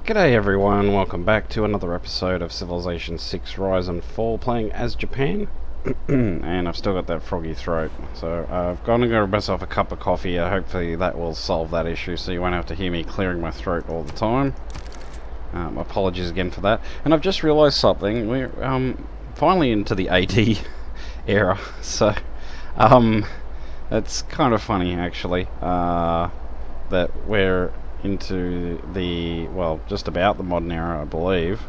G'day everyone, welcome back to another episode of Civilization 6 Rise and Fall, playing as Japan. And I've still got that froggy throat, so I've gone and got myself a cup of coffee. Hopefully that will solve that issue, so you won't have to hear me clearing my throat all the time. Apologies again for that. And I've just realised something. We're finally into the AD era, so it's kind of funny actually that we're into the, well, just about the modern era, I believe.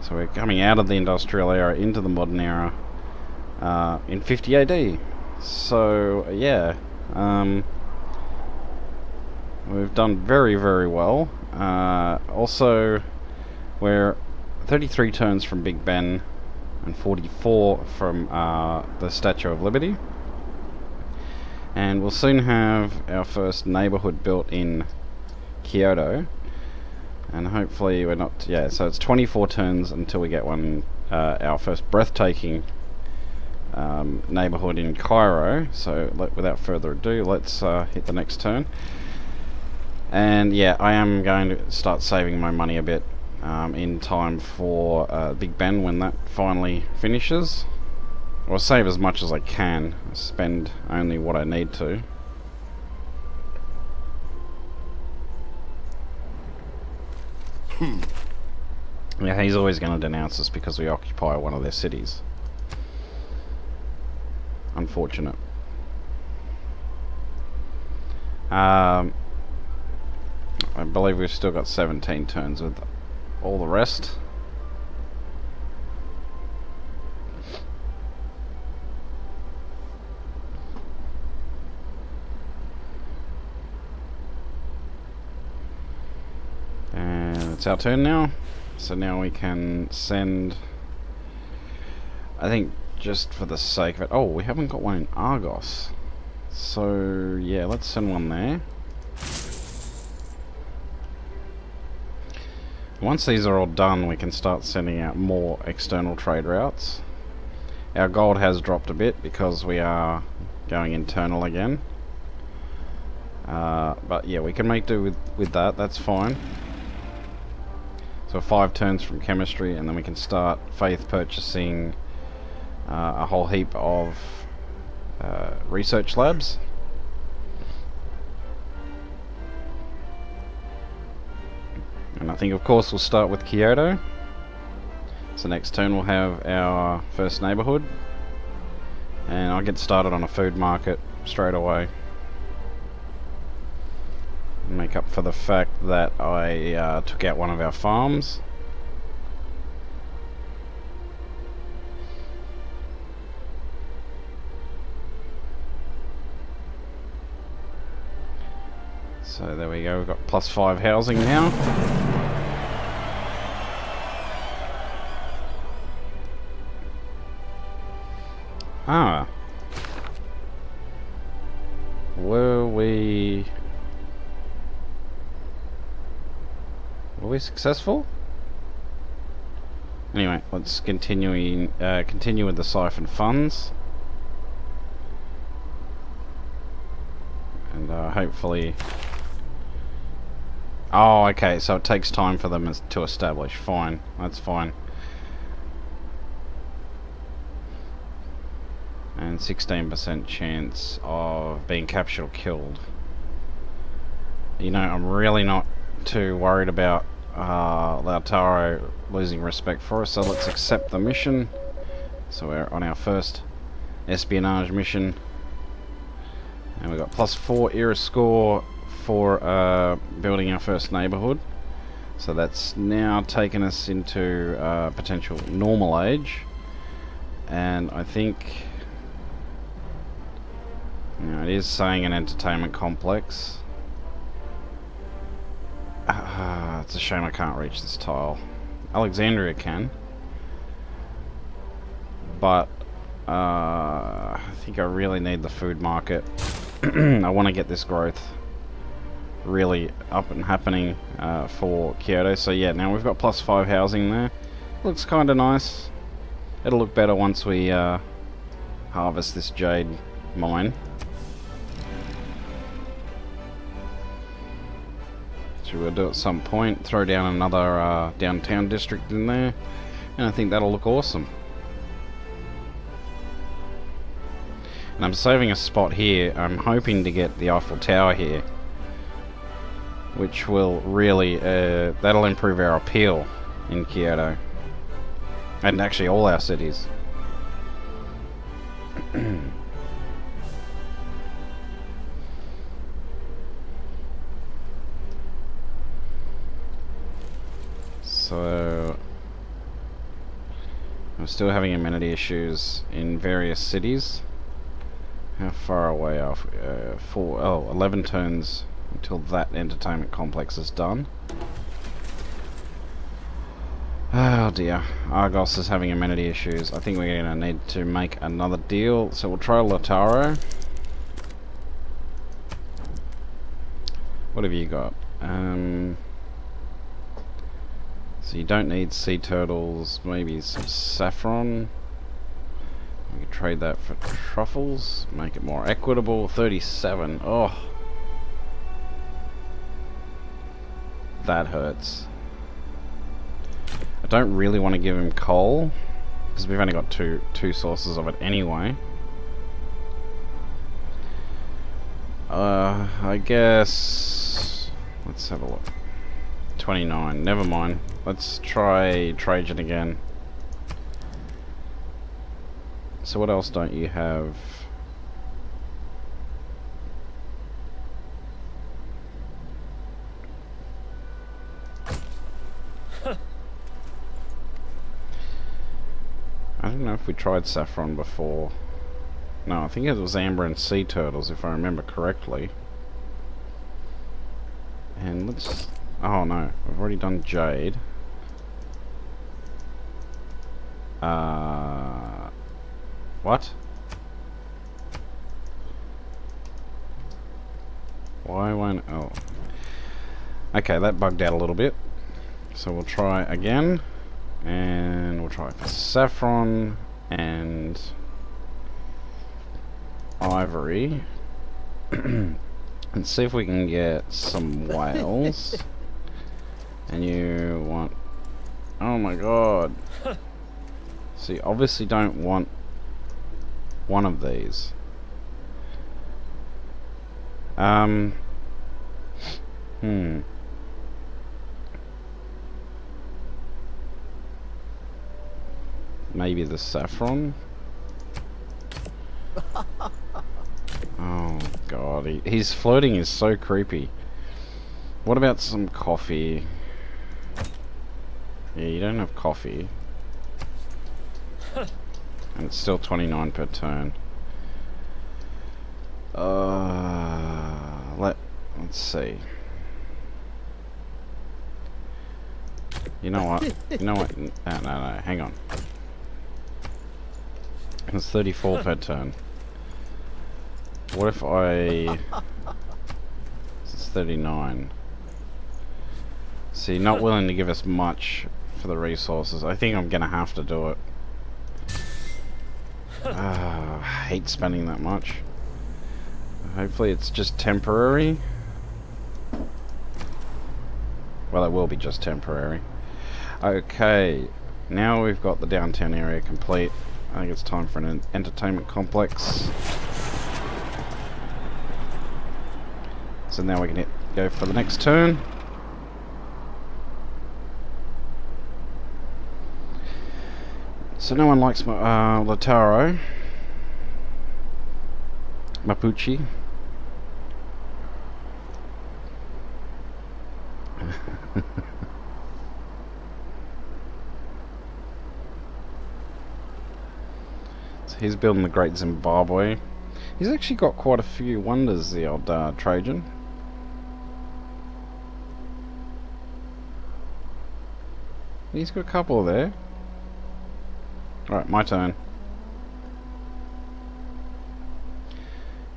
So we're coming out of the industrial era into the modern era in 50 AD. So yeah, we've done very, very well. Also, we're 33 turns from Big Ben and 44 from the Statue of Liberty. And we'll soon have our first neighbourhood built in Kyoto, and hopefully we're not, yeah, so it's 24 turns until we get one, our first breathtaking neighbourhood in Cairo. So without further ado, let's hit the next turn. And yeah, I am going to start saving my money a bit in time for Big Ben when that finally finishes. I'll save as much as I can, spend only what I need to. Yeah, he's always going to denounce us because we occupy one of their cities. Unfortunate. I believe we've still got 17 turns with all the rest. And it's our turn now. So now we can send, I think just for the sake of it, oh, we haven't got one in Argos. So yeah, let's send one there. Once these are all done, we can start sending out more external trade routes. Our gold has dropped a bit because we are going internal again. But yeah, we can make do with that, that's fine. So 5 turns from chemistry, and then we can start faith purchasing a whole heap of research labs. And I think of course we'll start with Kyoto. So next turn we'll have our first neighbourhood, and I'll get started on a food market straight away. Make up for the fact that I took out one of our farms. So there we go, we've got +5 housing now. Ah. Were we successful? Anyway, let's continue with the siphon funds, and hopefully. Oh, okay. So it takes time for them to establish. Fine, that's fine. And 16% chance of being captured or killed. You know, I'm really not too worried about Lautaro losing respect for us, so let's accept the mission. So we're on our first espionage mission, and we've got +4 era score for building our first neighbourhood. So that's now taken us into potential normal age, and I think, you know, it is saying an entertainment complex. It's a shame I can't reach this tile. Alexandria can, but I think I really need the food market. I want to get this growth really up and happening for Kyoto. So yeah, now we've got +5 housing there. Looks kind of nice. It'll look better once we harvest this jade mine. which we'll do at some point. Throw down another downtown district in there, and I think that'll look awesome. And I'm saving a spot here. I'm hoping to get the Eiffel Tower here, which will really, that'll improve our appeal in Kyoto. And actually all our cities. So, I'm still having amenity issues in various cities. How far away are we? 11 turns until that entertainment complex is done. Oh dear, Argos is having amenity issues. I think we're going to need to make another deal. So we'll try Lautaro. What have you got? So you don't need sea turtles, maybe some saffron. We can trade that for truffles, make it more equitable. 37, oh. That hurts. I don't really want to give him coal, because we've only got two sources of it anyway. I guess... let's have a look. 29, never mind. Let's try Trajan again. So what else don't you have? I don't know if we tried saffron before. No, I think it was amber and sea turtles, if I remember correctly. And let's... oh no, I've already done jade. What? Why won't... oh. Okay, that bugged out a little bit. So we'll try again. And we'll try for saffron and ivory. And see if we can get some whales. And you want... oh my god. So you obviously don't want one of these. Maybe the saffron? Oh god, his floating is so creepy. What about some coffee? Yeah, you don't have coffee. And it's still 29 per turn. Let's see. You know what? You know what? No, hang on. It's 34 per turn. What if I... it's 39. See, not willing to give us much for the resources. I think I'm gonna have to do it. I hate spending that much. Hopefully it's just temporary. Well, it will be just temporary. Okay, now we've got the downtown area complete. I think it's time for an entertainment complex. So now we can go for the next turn. So no one likes Lautaro. Mapuche. So he's building the Great Zimbabwe. He's actually got quite a few wonders, the old Trajan. He's got a couple there. Alright, my turn.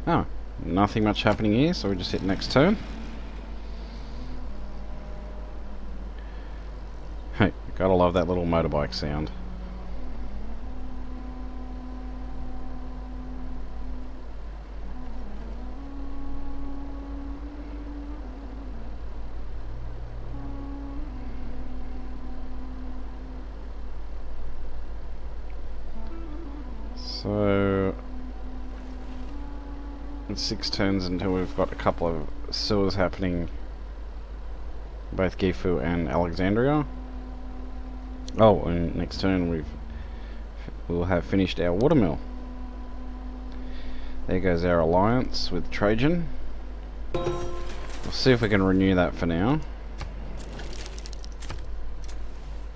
Oh, nothing much happening here, so we just hit next turn. Hey, gotta love that little motorbike sound. So it's 6 turns until we've got a couple of sewers happening, both Gifu and Alexandria. Oh, and next turn we'll have finished our watermill. There goes our alliance with Trajan. We'll see if we can renew that for now.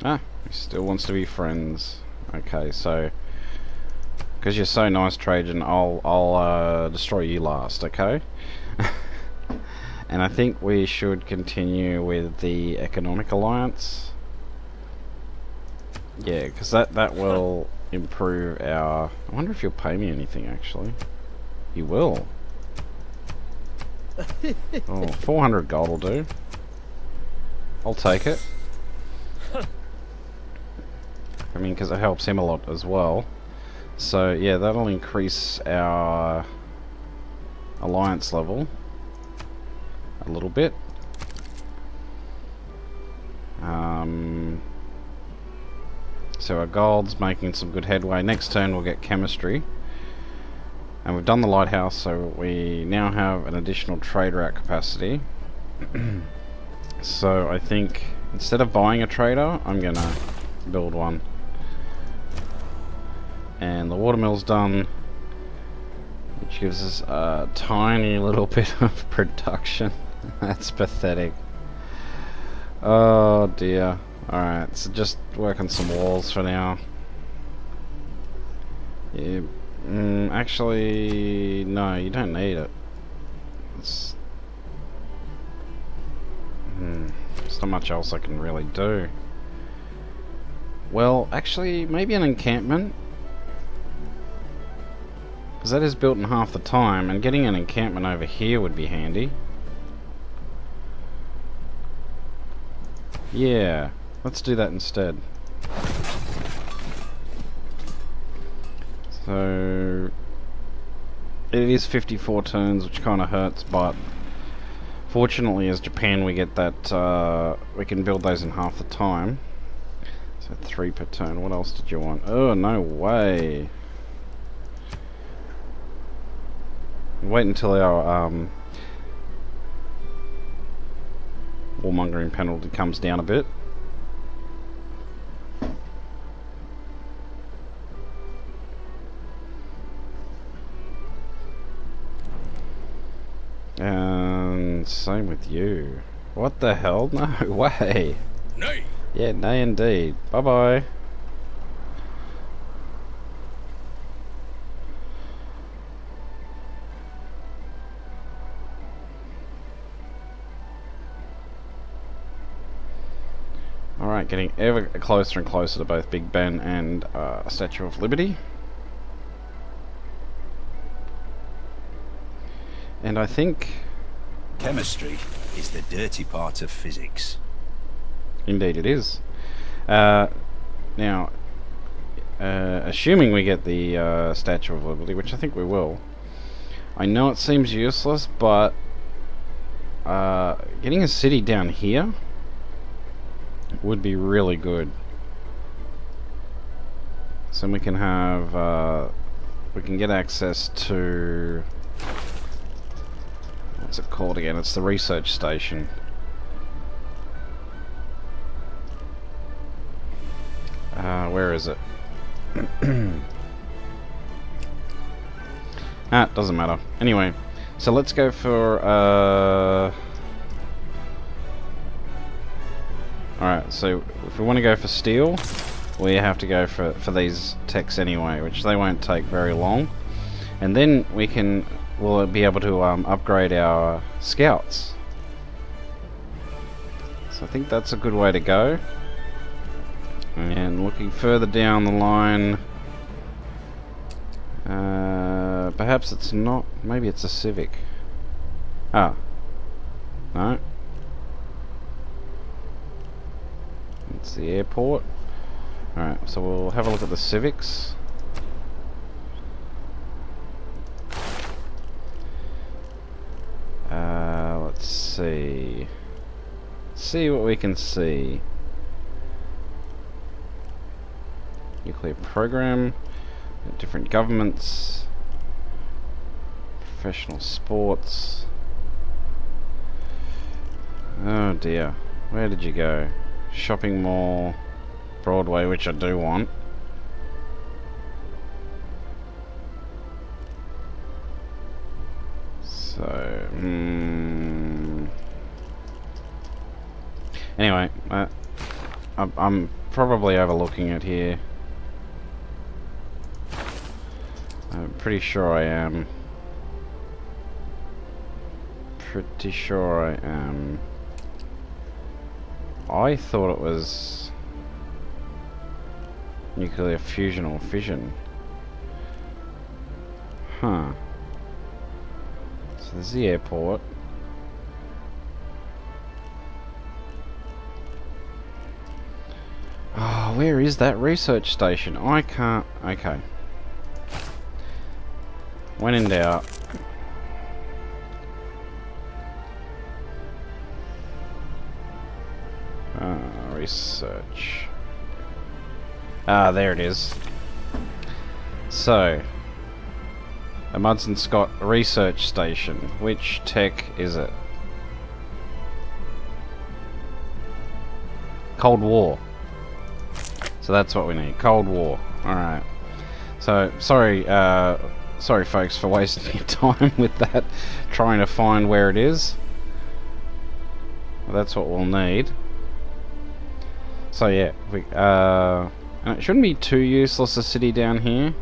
Ah, he still wants to be friends. Okay, so because you're so nice, Trajan, I'll destroy you last, okay? And I think we should continue with the economic alliance. Yeah, because that will improve our... I wonder if you'll pay me anything, actually. You will. Oh, 400 gold will do. I'll take it. I mean, because it helps him a lot as well. So yeah, that'll increase our alliance level a little bit. So our gold's making some good headway. Next turn we'll get chemistry. And we've done the lighthouse, so we now have an additional trade route capacity. So I think instead of buying a trader, I'm gonna build one. And the watermill's done, which gives us a tiny little bit of production. That's pathetic. Oh dear. Alright, so just work on some walls for now. Yeah, actually, no, you don't need it. It's, there's not much else I can really do. Well, actually, maybe an encampment. Because that is built in half the time, and getting an encampment over here would be handy. Yeah, let's do that instead. So it is 54 turns, which kind of hurts, but fortunately as Japan we get that, we can build those in half the time. So 3 per turn. What else did you want? Oh, no way. Wait until our warmongering penalty comes down a bit. And same with you. What the hell? No way. Nay. Yeah, nay indeed. Bye bye. Alright, getting ever closer and closer to both Big Ben and Statue of Liberty. And I think... Chemistry is the dirty part of physics. Indeed it is. Now, assuming we get the Statue of Liberty, which I think we will, I know it seems useless, but getting a city down here would be really good. So we can have, we can get access to, what's it called again? It's the research station. Where is it? Ah, doesn't matter. Anyway, so let's go for, alright, so if we want to go for steel, we have to go for these techs anyway, which they won't take very long. And then we'll be able to upgrade our scouts. So I think that's a good way to go. And looking further down the line, perhaps it's not, maybe it's a civic. Ah, no. It's the airport. Alright, so we'll have a look at the civics. Let's see. See what we can see. Nuclear program. Different governments. Professional sports. Oh dear. Where did you go? Shopping mall. Broadway, which I do want. So, anyway, I'm probably overlooking it here. I'm pretty sure I am. Pretty sure I am. I thought it was nuclear fusion or fission. Huh. So there's the airport. Oh, where is that research station? I can't... Okay. When in doubt. Research. Ah, there it is. So, a Mudson Scott research station. Which tech is it? Cold War. So that's what we need. Cold War. Alright. So, sorry folks for wasting your time with that. Trying to find where it is. Well, that's what we'll need. So yeah, and it shouldn't be too useless a city down here,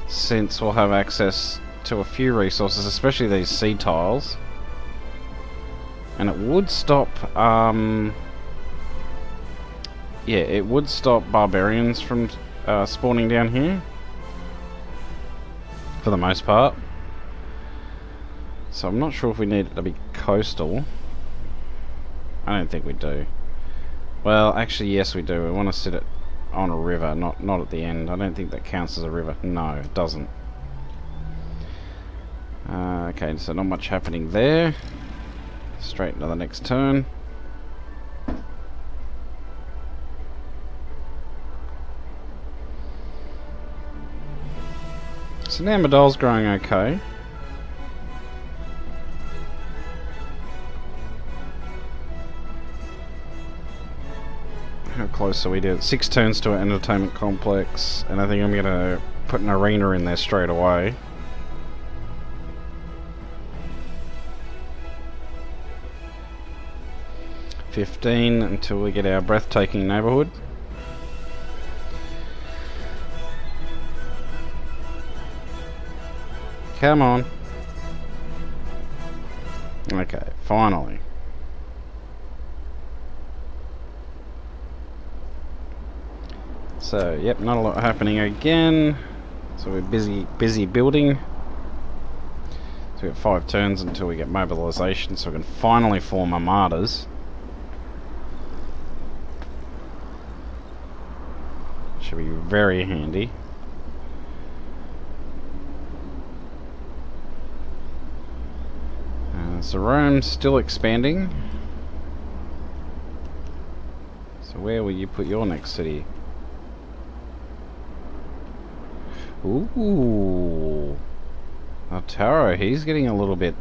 since we'll have access to a few resources, especially these sea tiles. And it would stop, yeah, it would stop barbarians from spawning down here, for the most part. So I'm not sure if we need it to be coastal. I don't think we do. Well, actually, yes, we do. We want to sit it on a river, not at the end. I don't think that counts as a river. No, it doesn't. Okay, so not much happening there. Straight into the next turn. So now Madol's growing okay. How close are we to 6 turns to an entertainment complex, and I think I'm gonna put an arena in there straight away. $15 until we get our breathtaking neighbourhood. Come on. Okay, finally. So, yep, not a lot happening again. So we're busy building. So we have 5 turns until we get mobilisation, so we can finally form armadas. Should be very handy. So Rome's still expanding. So where will you put your next city? Ooh, Altaro, he's getting a little bit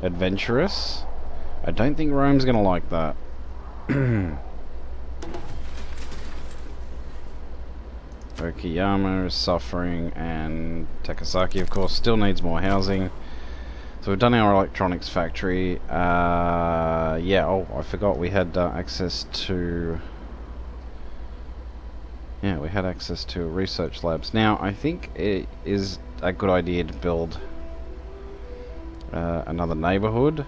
adventurous. I don't think Rome's gonna like that. Okayama is suffering, and Takasaki, of course, still needs more housing. So we've done our electronics factory. Yeah, oh, I forgot we had access to... Yeah, we had access to research labs. Now, I think it is a good idea to build another neighborhood.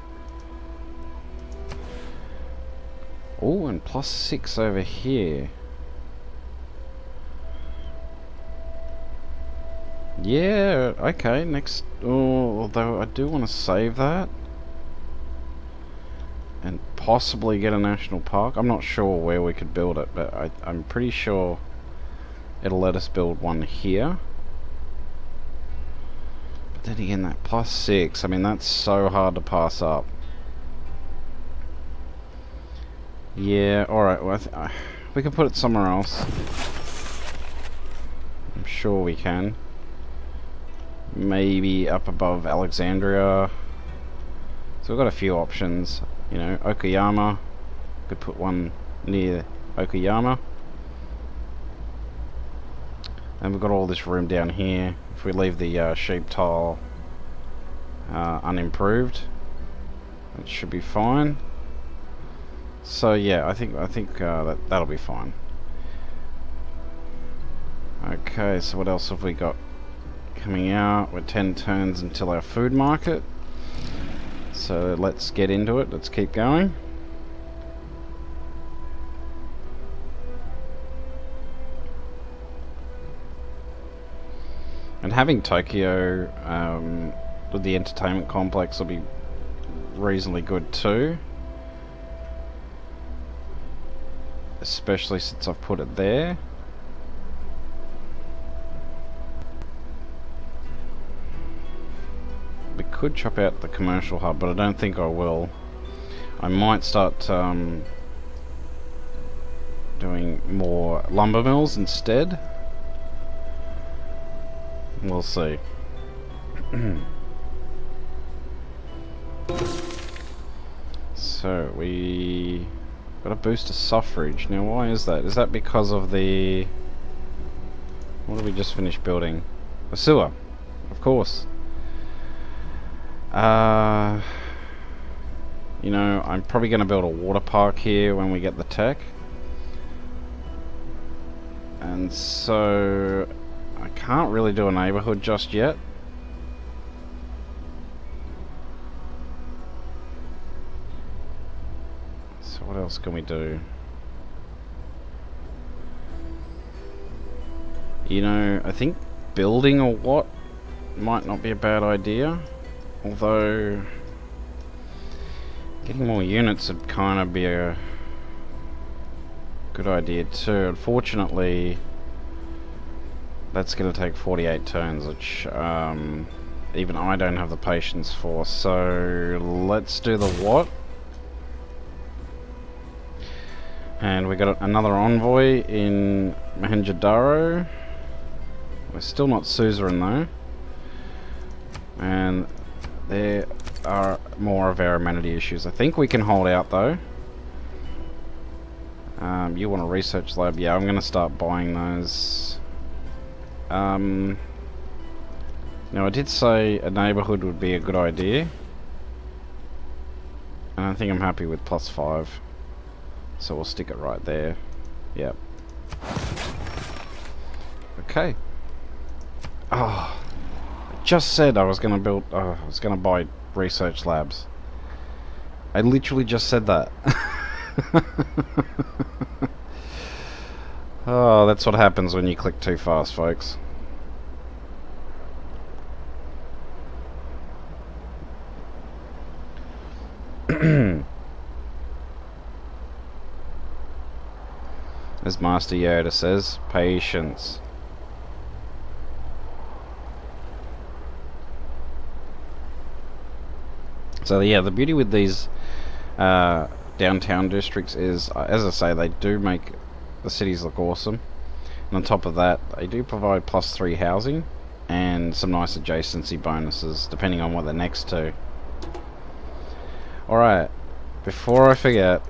Oh, and +6 over here. Yeah, okay, next... Oh, although I do want to save that. And possibly get a national park. I'm not sure where we could build it, but I'm pretty sure it'll let us build one here. But then again, that +6, I mean, that's so hard to pass up. Yeah, alright, well, we can put it somewhere else. I'm sure we can. Maybe up above Alexandria. So we've got a few options. You know, Okayama. Could put one near Okayama. And we've got all this room down here. If we leave the sheep tile unimproved, it should be fine. So yeah, I think that'll be fine. Okay, so what else have we got coming out? We're 10 turns until our food market. So let's get into it. Let's keep going. And having Tokyo with the entertainment complex will be reasonably good too. Especially since I've put it there. We could chop out the commercial hub, but I don't think I will. I might start doing more lumber mills instead. We'll see. So we got a boost of suffrage. Now why is that? Is that because of the... What did we just finish building? A sewer, of course. You know, I'm probably going to build a water park here when we get the tech. And so I can't really do a neighborhood just yet. So what else can we do? You know, I think building a what might not be a bad idea. Although getting more units would kind of be a good idea too. Unfortunately, that's going to take 48 turns, which even I don't have the patience for. So let's do the what. And we got another envoy in Mohenjo-daro. We're still not suzerain though. And there are more of our amenity issues. I think we can hold out though. You want a research lab? Yeah, I'm going to start buying those. Now I did say a neighbourhood would be a good idea. And I think I'm happy with +5. So we'll stick it right there. Yep. Okay. Oh. Just said I was going to build, I was going to buy research labs. I literally just said that. Oh, that's what happens when you click too fast, folks. As Master Yoda says, patience. So yeah, the beauty with these downtown districts is, as I say, they do make the cities look awesome. And on top of that, they do provide +3 housing and some nice adjacency bonuses, depending on what they're next to. Alright, before I forget,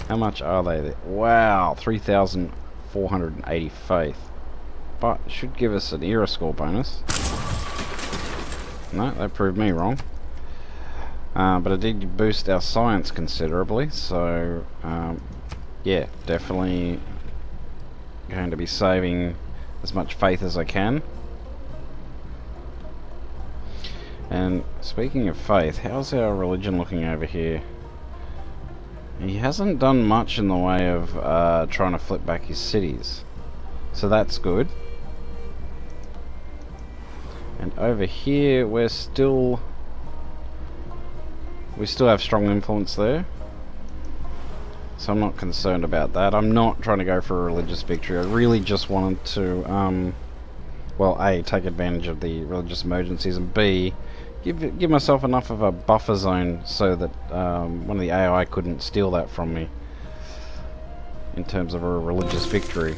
how much are they? Wow, 3,480 faith. But it should give us an era score bonus. No, that proved me wrong. But it did boost our science considerably, so yeah, definitely going to be saving as much faith as I can. And speaking of faith, how's our religion looking over here? He hasn't done much in the way of trying to flip back his cities, so that's good. And over here we still have strong influence there, so I'm not concerned about that. I'm not trying to go for a religious victory. I really just wanted to well, A, take advantage of the religious emergencies, and B, give myself enough of a buffer zone so that one of the AI couldn't steal that from me in terms of a religious victory.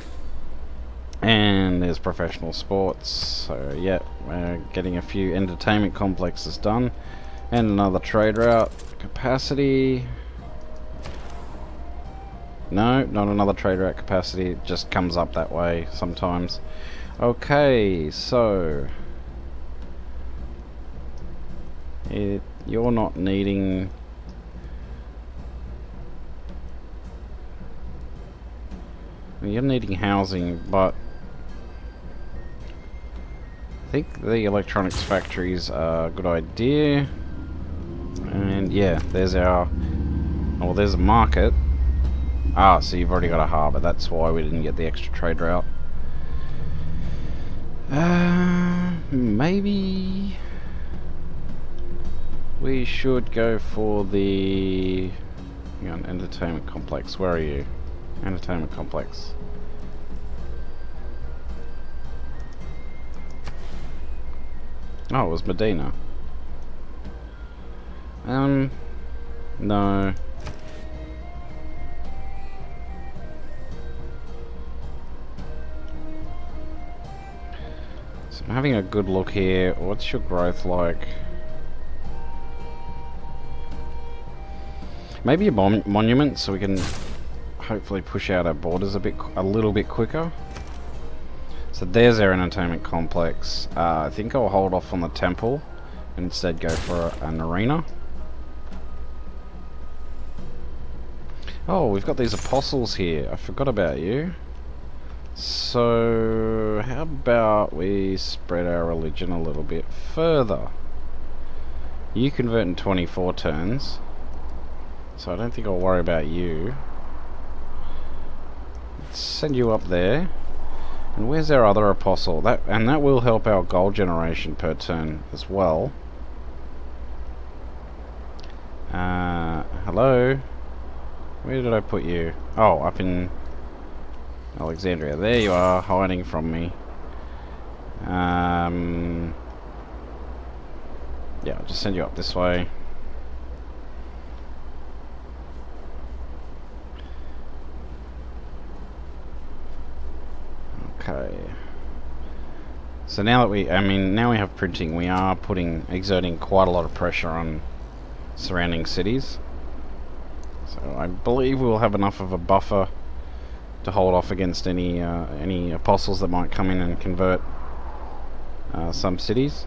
And there's professional sports. So yeah, we're getting a few entertainment complexes done. And another trade route. Capacity. No, not another trade route capacity. It just comes up that way sometimes. Okay, so you're not needing. You're needing housing, but I think the electronics factories are a good idea. And yeah, there's our. Oh, there's a market. Ah, so you've already got a harbour. That's why we didn't get the extra trade route. Maybe we should go for the entertainment complex. Where are you? Entertainment complex. Oh, it was Medina. No. So I'm having a good look here. What's your growth like? Maybe a monument, so we can hopefully push out our borders a little bit quicker. So there's our entertainment complex. I think I'll hold off on the temple and instead go for an arena. Oh, we've got these apostles here. I forgot about you. So how about we spread our religion a little bit further? You convert in 24 turns, so I don't think I'll worry about you. Let's send you up there. And where's our other apostle? That will help our gold generation per turn as well. Hello? Where did I put you? Oh, up in Alexandria. There you are, hiding from me. Yeah, I'll just send you up this way. Okay. So now that now we have printing, we are exerting quite a lot of pressure on surrounding cities. So I believe we'll have enough of a buffer to hold off against any apostles that might come in and convert some cities.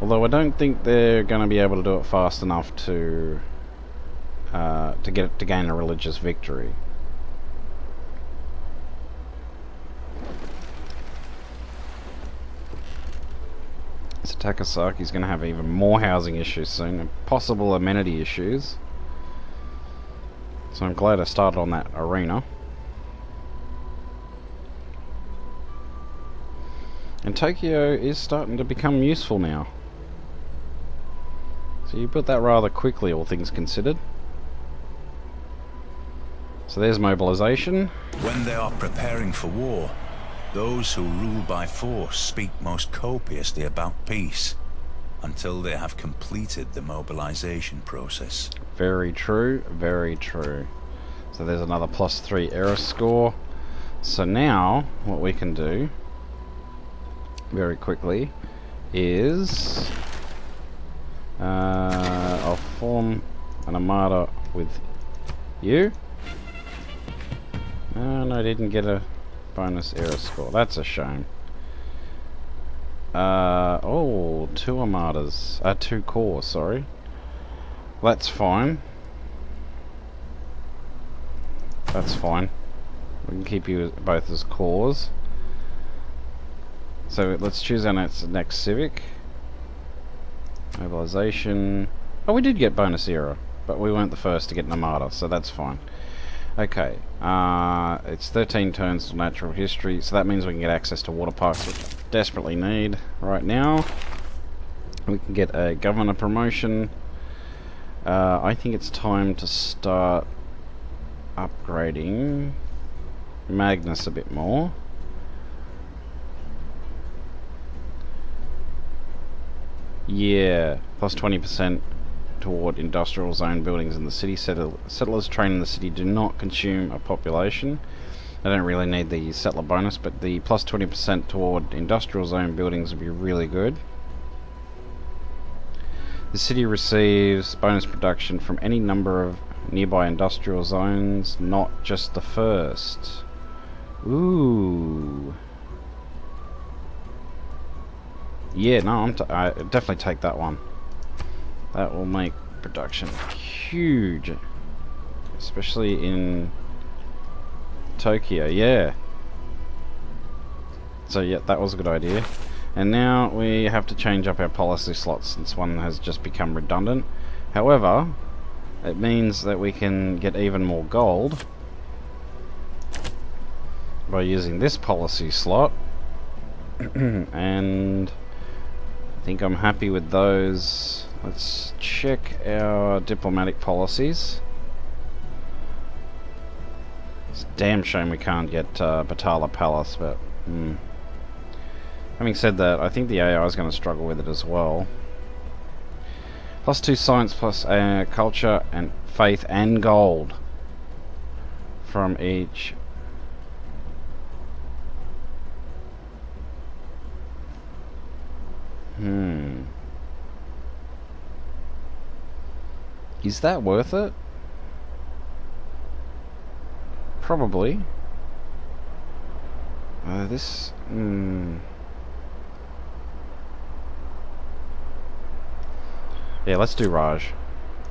Although I don't think they're going to be able to do it fast enough to gain a religious victory. So Takasaki's going to have even more housing issues soon, and possible amenity issues. So I'm glad I started on that arena. And Tokyo is starting to become useful now. So you built that rather quickly, all things considered. So there's mobilization. When they are preparing for war, those who rule by force speak most copiously about peace until they have completed the mobilization process. Very true, very true. So there's another +3 error score. So now what we can do very quickly is I'll form an Armada with you. No, I didn't get a bonus error score. That's a shame. Oh, 2 Armadas. 2 cores, sorry. That's fine. That's fine. We can keep you both as cores. So let's choose our next civic. Mobilization. Oh, we did get bonus era, but we weren't the first to get an Armada, so that's fine. Okay, it's 13 turns to natural history, so that means we can get access to water parks, which I desperately need right now. We can get a governor promotion. I think it's time to start upgrading Magnus a bit more. Yeah, plus 20% toward industrial zone buildings in the city. Settlers trained in the city do not consume a population. I don't really need the settler bonus, but the plus 20% toward industrial zone buildings would be really good. The city receives bonus production from any number of nearby industrial zones, not just the first. Ooh. Yeah, no, I definitely take that one. That will make production huge, especially in Tokyo. Yeah. So yeah, that was a good idea. And now we have to change up our policy slots since one has just become redundant. However, it means that we can get even more gold by using this policy slot. And I think I'm happy with those. Let's check our diplomatic policies. It's a damn shame we can't get Batala Palace, but having said that, I think the AI is going to struggle with it as well. +2 science, plus culture and faith and gold from each. Is that worth it? Probably. This. Yeah, let's do Raj.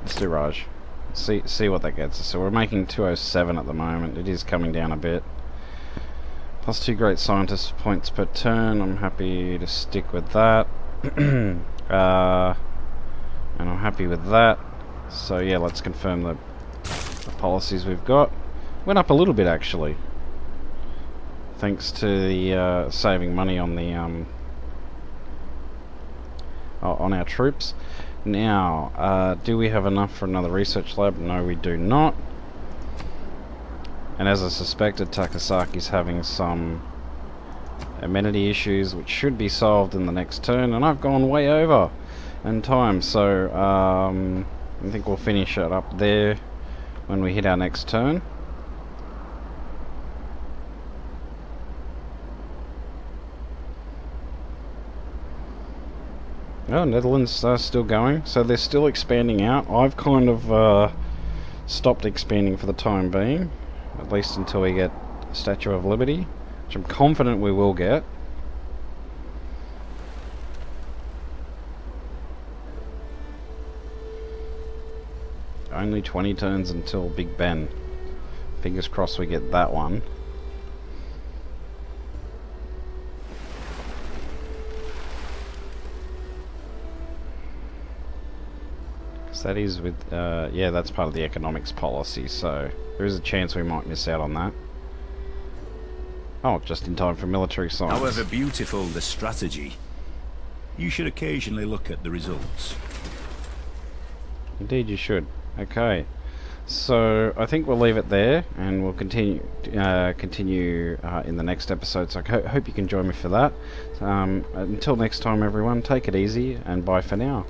Let's do Raj. See what that gets us. So we're making 207 at the moment. It is coming down a bit. +2 great scientist points per turn. I'm happy to stick with that. And I'm happy with that. So yeah, let's confirm the policies we've got. Went up a little bit actually, thanks to the saving money on the on our troops. Now, do we have enough for another research lab? No, we do not. And as I suspected, Takasaki's having some amenity issues, which should be solved in the next turn. And I've gone way over in time, so I think we'll finish it up there when we hit our next turn. Oh, Netherlands are still going, so they're still expanding out. I've kind of stopped expanding for the time being, at least until we get Statue of Liberty, which I'm confident we will get. Only 20 turns until Big Ben. Fingers crossed we get that one. That is with, yeah, that's part of the economics policy, so there is a chance we might miss out on that. Oh, just in time for military science. However beautiful the strategy, you should occasionally look at the results. Indeed you should. Okay, so I think we'll leave it there, and we'll continue in the next episode, so I hope you can join me for that. Until next time everyone, take it easy, and bye for now.